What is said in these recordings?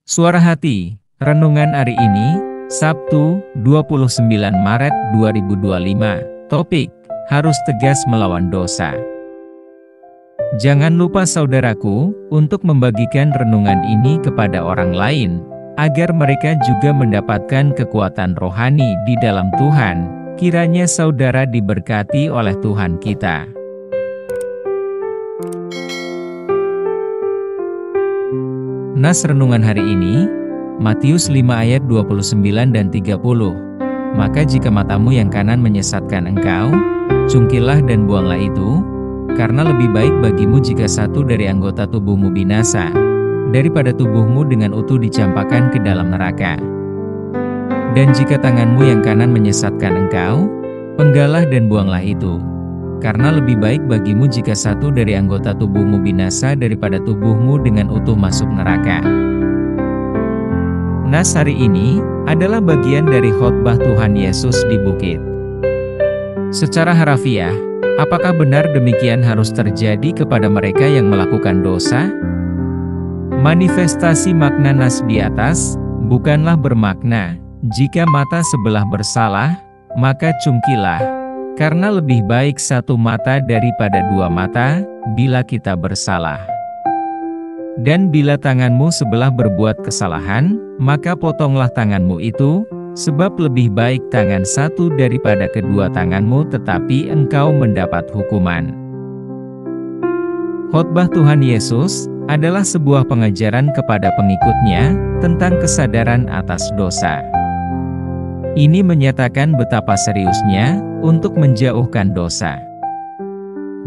Suara Hati, renungan hari ini, Sabtu, 29 Maret 2025. Topik, harus tegas melawan dosa. Jangan lupa saudaraku, untuk membagikan renungan ini kepada orang lain, agar mereka juga mendapatkan kekuatan rohani di dalam Tuhan. Kiranya saudara diberkati oleh Tuhan kita. Nas renungan hari ini, Matius 5 ayat 29 dan 30. Maka jika matamu yang kanan menyesatkan engkau, cungkilah dan buanglah itu, karena lebih baik bagimu jika satu dari anggota tubuhmu binasa, daripada tubuhmu dengan utuh dicampakkan ke dalam neraka. Dan jika tanganmu yang kanan menyesatkan engkau, penggalah dan buanglah itu. Karena lebih baik bagimu jika satu dari anggota tubuhmu binasa daripada tubuhmu dengan utuh masuk neraka. Nas hari ini adalah bagian dari khotbah Tuhan Yesus di bukit. Secara harafiah, apakah benar demikian harus terjadi kepada mereka yang melakukan dosa? Manifestasi makna nas di atas bukanlah bermakna, jika mata sebelah bersalah, maka cungkilah. Karena lebih baik satu mata daripada dua mata, bila kita bersalah. Dan bila tanganmu sebelah berbuat kesalahan, maka potonglah tanganmu itu, sebab lebih baik tangan satu daripada kedua tanganmu tetapi engkau mendapat hukuman. Khotbah Tuhan Yesus adalah sebuah pengajaran kepada pengikutnya tentang kesadaran atas dosa. Ini menyatakan betapa seriusnya untuk menjauhkan dosa.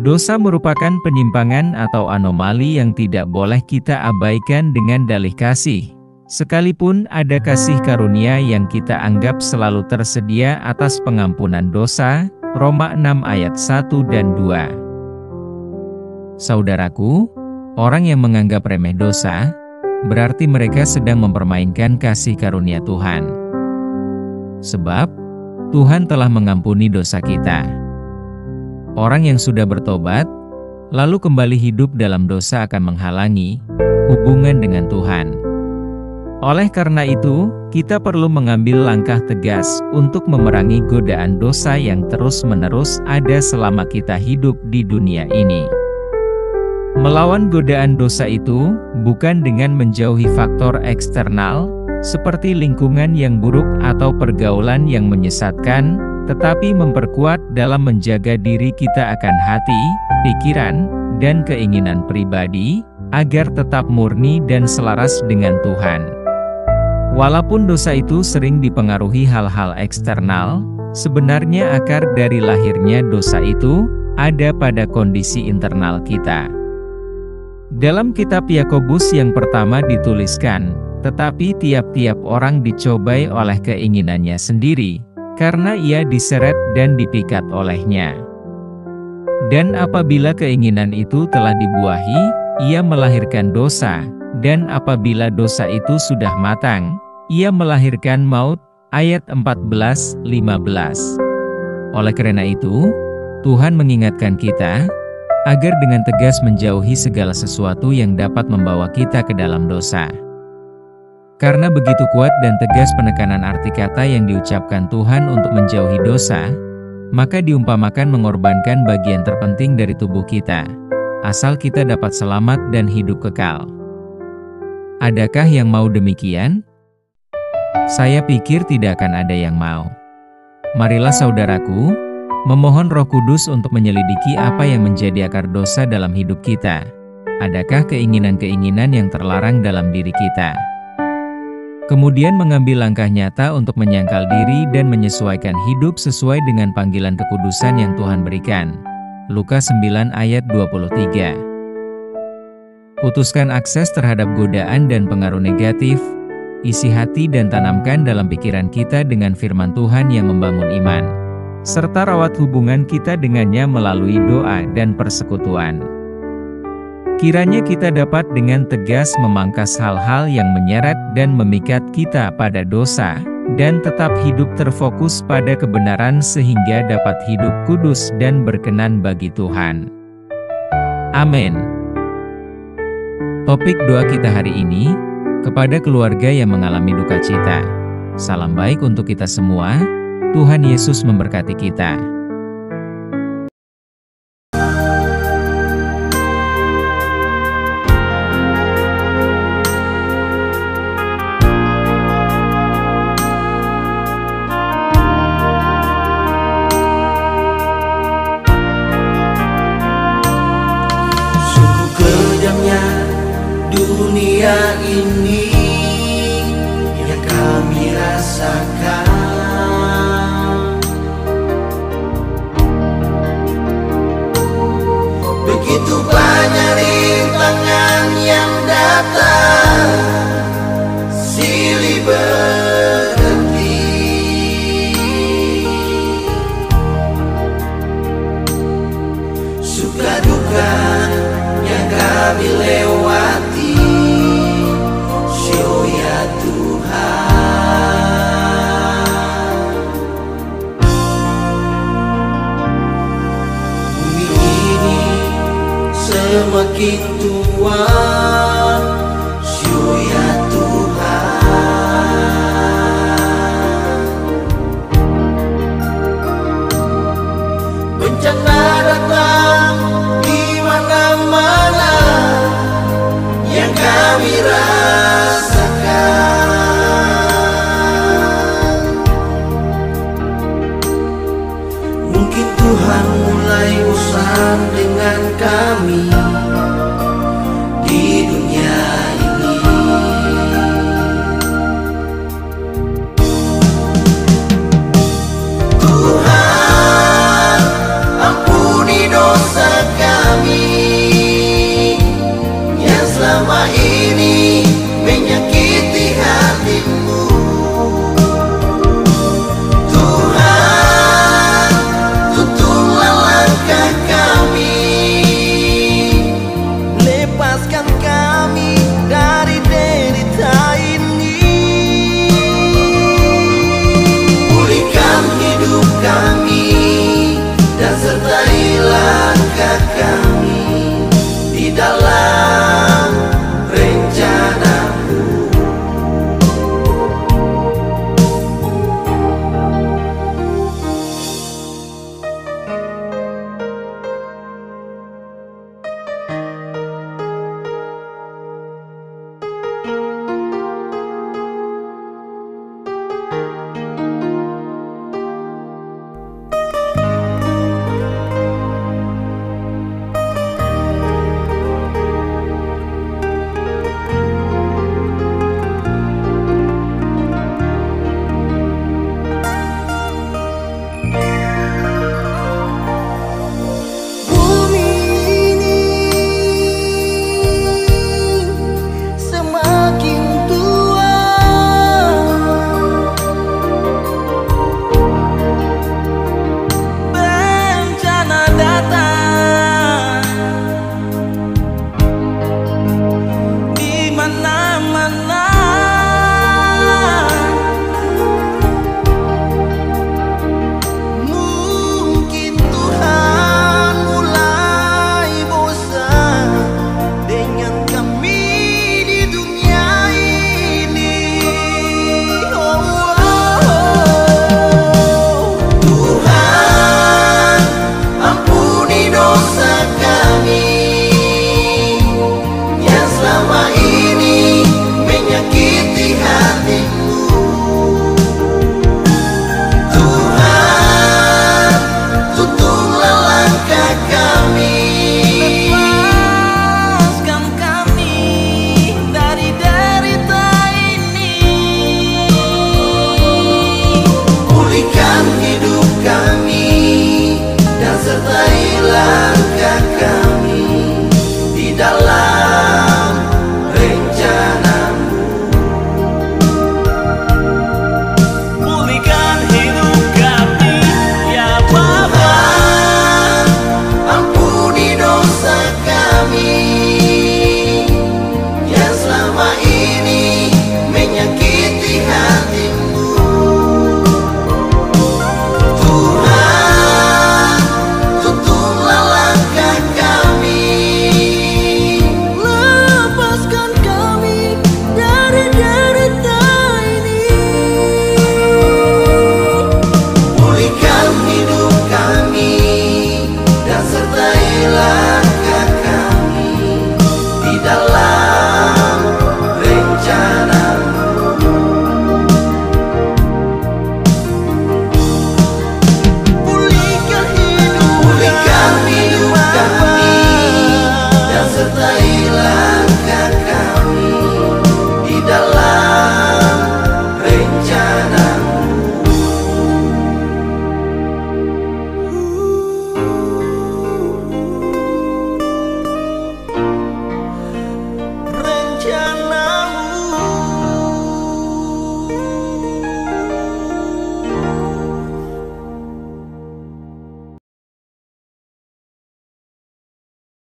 Dosa merupakan penyimpangan atau anomali yang tidak boleh kita abaikan dengan dalih kasih, sekalipun ada kasih karunia yang kita anggap selalu tersedia atas pengampunan dosa. Roma 6 ayat 1 dan 2. Saudaraku, orang yang menganggap remeh dosa, berarti mereka sedang mempermainkan kasih karunia Tuhan. Sebab, Tuhan telah mengampuni dosa kita. Orang yang sudah bertobat, lalu kembali hidup dalam dosa akan menghalangi hubungan dengan Tuhan. Oleh karena itu, kita perlu mengambil langkah tegas untuk memerangi godaan dosa yang terus-menerus ada selama kita hidup di dunia ini. Melawan godaan dosa itu bukan dengan menjauhi faktor eksternal, seperti lingkungan yang buruk atau pergaulan yang menyesatkan, tetapi memperkuat dalam menjaga diri kita akan hati, pikiran, dan keinginan pribadi, agar tetap murni dan selaras dengan Tuhan. Walaupun dosa itu sering dipengaruhi hal-hal eksternal, sebenarnya akar dari lahirnya dosa itu ada pada kondisi internal kita. Dalam kitab Yakobus yang pertama dituliskan, tetapi tiap-tiap orang dicobai oleh keinginannya sendiri, karena ia diseret dan dipikat olehnya. Dan apabila keinginan itu telah dibuahi, ia melahirkan dosa, dan apabila dosa itu sudah matang, ia melahirkan maut. Ayat 14-15. Oleh karena itu, Tuhan mengingatkan kita, agar dengan tegas menjauhi segala sesuatu yang dapat membawa kita ke dalam dosa. Karena begitu kuat dan tegas penekanan arti kata yang diucapkan Tuhan untuk menjauhi dosa, maka diumpamakan mengorbankan bagian terpenting dari tubuh kita, asal kita dapat selamat dan hidup kekal. Adakah yang mau demikian? Saya pikir tidak akan ada yang mau. Marilah saudaraku, memohon Roh Kudus untuk menyelidiki apa yang menjadi akar dosa dalam hidup kita. Adakah keinginan-keinginan yang terlarang dalam diri kita? Kemudian mengambil langkah nyata untuk menyangkal diri dan menyesuaikan hidup sesuai dengan panggilan kekudusan yang Tuhan berikan. Lukas 9 ayat 23. Putuskan akses terhadap godaan dan pengaruh negatif, isi hati dan tanamkan dalam pikiran kita dengan firman Tuhan yang membangun iman, serta rawat hubungan kita dengannya melalui doa dan persekutuan. Kiranya kita dapat dengan tegas memangkas hal-hal yang menyeret dan memikat kita pada dosa, dan tetap hidup terfokus pada kebenaran sehingga dapat hidup kudus dan berkenan bagi Tuhan. Amin. Topik doa kita hari ini, Kepada keluarga yang mengalami duka cita, salam baik untuk kita semua. Tuhan Yesus memberkati kita. Dunia ini yang kami rasakan, begitu banyak rintangan yang datang silih berhenti. Suka duka yang kami lewati, ya Tuhan. Bumi ini semakin